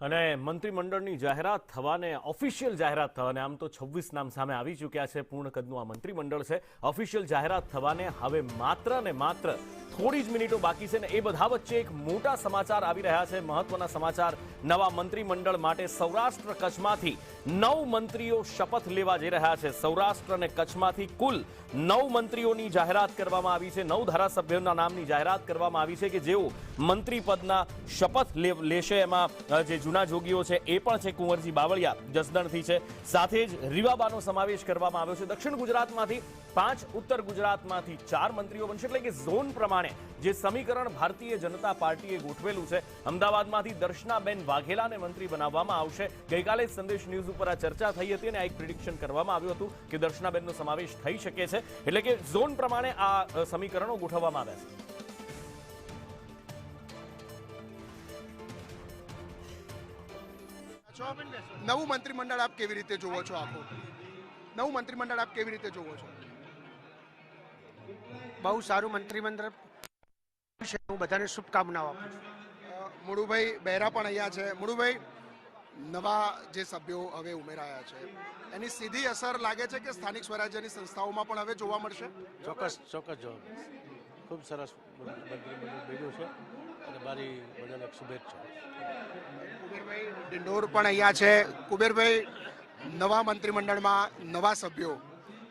અને મંત્રીમંડળની જાહેરાત થવાને ઓફિશિયલ જાહેરાત થવાને આમ તો 26 નામ સામે આવી ચૂક્યા છે. પૂર્ણ કદનું આ મંત્રીમંડળ છે. ઓફિશિયલ જાહેરાત થવાને હવે માત્ર ને માત્ર થોડી જ મિનિટો બાકી છે ને એ બધા વચ્ચે એક મોટા સમાચાર આવી રહ્યા છે. મહત્વના સમાચાર નવા મંત્રીમંડળ માટે. સૌરાષ્ટ્ર કચ્છમાંથી 9 મંત્રીઓ શપથ લેવા જઈ રહ્યા છે. સૌરાષ્ટ્ર અને કચ્છમાંથી કુલ 9 મંત્રીઓની જાહેરાત કરવામાં આવી છે. 9 ધારાસભ્યોના નામની જાહેરાત કરવામાં આવી છે કે જેઓ મંત્રી પદના શપથ લેશે. એમાં જે જૂના જોગીઓ છે એ પણ છે. કુંવરજી બાવળિયા જસદણથી છે. સાથે જ રીવાબાનો સમાવેશ કરવામાં આવ્યો છે. દક્ષિણ ગુજરાતમાંથી 5, ઉત્તર ગુજરાતમાંથી 4 મંત્રીઓ બનશે. એટલે કે ઝોન પ્રમાણે જે સમીકરણ ભારતીય જનતા પાર્ટીએ ગોઠવેલું છે. અમદાવાદમાંથી દર્શનાબેન વાઘેલાને મંત્રી બનાવવામાં આવશે. ગઈકાલે સંદેશ ન્યૂઝ ઉપર આ ચર્ચા થઈ હતી અને આ એક પ્રિડિક્શન કરવામાં આવ્યું હતું કે દર્શનાબેનનો સમાવેશ થઈ શકે છે. એટલે કે ઝોન પ્રમાણે આ સમીકરણો ગોઠવવામાં આવ્યા છે. નવું મંત્રીમંડળ આપ કેવી રીતે જોવો છો? આખું નવું મંત્રીમંડળ આપ કેવી રીતે જોવો છો? બહુ સારું મંત્રીમંડળ છે. હું બધાને શુભકામનાઓ આપું છું. મુળુભાઈ બહેરા પણ અહીંયા છે. મુળુભાઈ, નવા જે સભ્યો હવે ઉમેરાયા છે એની સીધી અસર લાગે છે કે સ્થાનિક સ્વરાજ્યની સંસ્થાઓમાં પણ હવે જોવા મળશે? ચોક્કસ જોવા ખૂબ સરસ મંત્રીમંડળ બન્યું છે અને મારી બધાને શુભેચ્છા. કુબેરભાઈ ડિંડોર પણ અહીંયા છે. કુબેરભાઈ, નવા મંત્રીમંડળમાં નવા સભ્યો,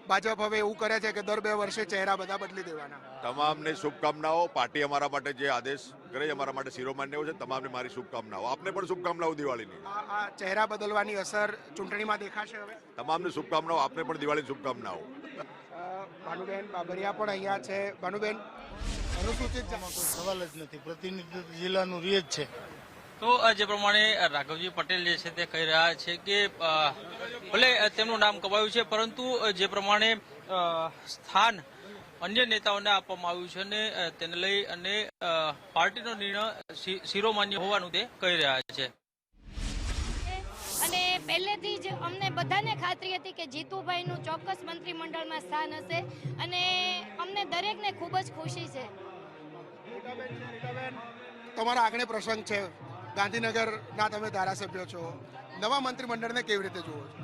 ભાજપ હવે એવું કરે છે કે દર 2 વર્ષે ચહેરા બધા બદલી દેવાના. તમામને શુભકામનાઓ. પાર્ટી અમારા માટે જે આદેશ કરે છે અમારા માટે શિરોમાન્ય છે. તમામને મારી શુભકામનાઓ. આપને પણ શુભકામનાઓ દિવાળીની. આ ચહેરા બદલવાની અસર ચૂંટણીમાં દેખાશે હવે? તમામને શુભકામનાઓ. આપને પણ દિવાળીની શુભકામનાઓ. ભાનુબેન બાબરિયા પણ અહીંયા છે. ભાનુબેન, અનુસૂચિત કોઈ સવાલ જ નથી. પ્રતિનિધિત્વ જિલ્લાનું રીત છે. તો જે પ્રમાણે રાઘવજી પટેલ જે છે તે કહી રહ્યા છે કે ભલે તેમનું નામ કમાયું છે પરંતુ જે પ્રમાણે સ્થાન અન્ય નેતાઓને આપવામાં આવ્યું છે અને તેને લઈ અને પાર્ટીનો નિર્ણય શિરોમાન્ય હોવાનું તે કહી રહ્યા છે. અને પહેલેથી જ અમને બધાને ખાતરી હતી કે જીતુભાઈનું ચોક્કસ મંત્રીમંડળમાં સ્થાન હશે અને અમને દરેકને ખૂબ જ ખુશી છે. તમારા આગળ પ્રસંગ છે. ગાંધીનગરના તમે ધારાસભ્ય છો. નવા મંત્રીમંડળને કેવી રીતે જુઓ છો?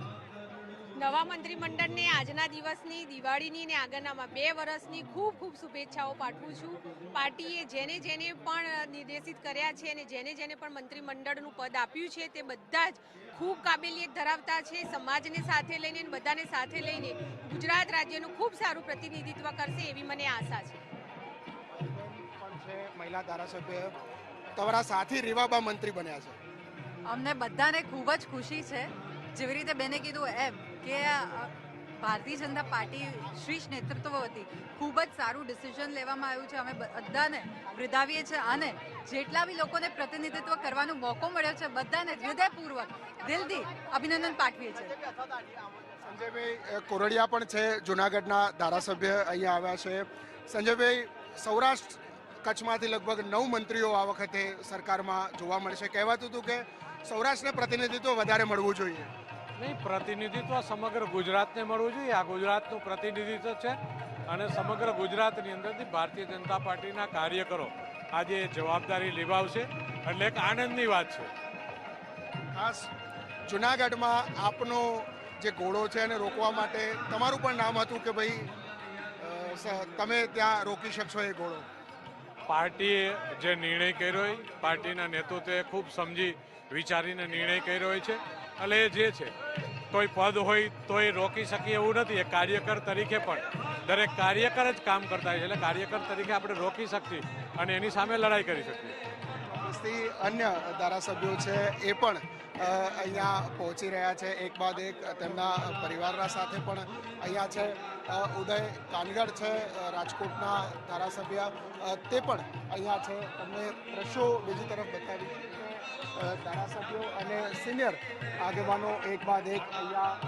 નવા મંત્રીમંડળને આજના દિવસની, દિવાળીની અને આગળનામાં 2 વર્ષની ખૂબ ખૂબ શુભેચ્છાઓ પાઠવું છું. પાર્ટીએ જેને જેને પણ નિર્દેશિત કર્યા છે અને જેને જેને પણ મંત્રીમંડળનું પદ આપ્યું છે તે બધા જ ખૂબ કાબેલિયત ધરાવતા છે. સમાજને સાથે લઈને અને બધાને સાથે લઈને ગુજરાત રાજ્યનું ખૂબ સારું પ્રતિનિધિત્વ કરશે એવી મને આશા છે. મહિલા ધારાસભ્ય તમારા સાથી રીવાબા મંત્રી બન્યા છે. અમને બધાને ખૂબ જ ખુશી છે. જેવી રીતે બેને કીધું એમ કે ભારતીય જનતા પાર્ટી શ્રેષ્ઠ નેતૃત્વ હતી. ખૂબ જ સારું ડિસિઝન લેવામાં આવ્યું છે. અમે બધાને બિરદાવીએ છીએ અને જેટલા બી લોકોને પ્રતિનિધિત્વ કરવાનો મોકો મળ્યો છે બધાને હૃદયપૂર્વક દિલથી અભિનંદન પાઠવીએ છીએ. સંજયભાઈ કોરડિયા પણ છે, જુનાગઢના ધારાસભ્ય અહીંયા આવ્યા છે. સંજયભાઈ, સૌરાષ્ટ્ર કચ્છમાંથી લગભગ 9 મંત્રીઓ આ વખતે સરકારમાં જોવા મળશે. કહેવાતું હતું કે સૌરાષ્ટ્રને પ્રતિનિધિત્વ વધારે મળવું જોઈએ. નહીં, પ્રતિનિધિત્વ સમગ્ર ગુજરાતને મળવું જોઈએ. આ ગુજરાતનું પ્રતિનિધિત્વ છે અને સમગ્ર ગુજરાતની અંદરથી ભારતીય જનતા પાર્ટીના કાર્યકરો આજે જવાબદારી નિભાવશે એટલે એક આનંદની વાત છે. ખાસ જુનાગઢમાં આપનો જે ઘોડો છે એને રોકવા માટે તમારું પણ નામ હતું કે ભાઈ તમે ત્યાં રોકી શકશો એ ઘોડો. પાર્ટીએ જે નિર્ણય કર્યો હોય, પાર્ટીના નેતૃત્વએ ખૂબ સમજી વિચારીને નિર્ણય કર્યો હોય છે. એટલે એ જે છે કોઈ પદ હોય તો એ રોકી શકીએ એવું નથી. એ કાર્યકર તરીકે પણ દરેક કાર્યકર જ કામ કરતા હોય છે. એટલે કાર્યકર તરીકે આપણે રોકી શકીએ અને એની સામે લડાઈ કરી શકીએ. અન્ય ધારાસભ્યો છે એ પણ અહીંયા પહોંચી રહ્યા છે એક બાદ એક. તેમના પરિવારના સાથે પણ અહીંયા છે. ઉદય કાનગડ છે, રાજકોટના ધારાસભ્ય, તે પણ અહીંયા છે. તમને દ્રશ્યો બીજી તરફ બતાવી ધારાસભ્યો અને સિનિયર આગેવાનો એક બાદ એક અહીંયા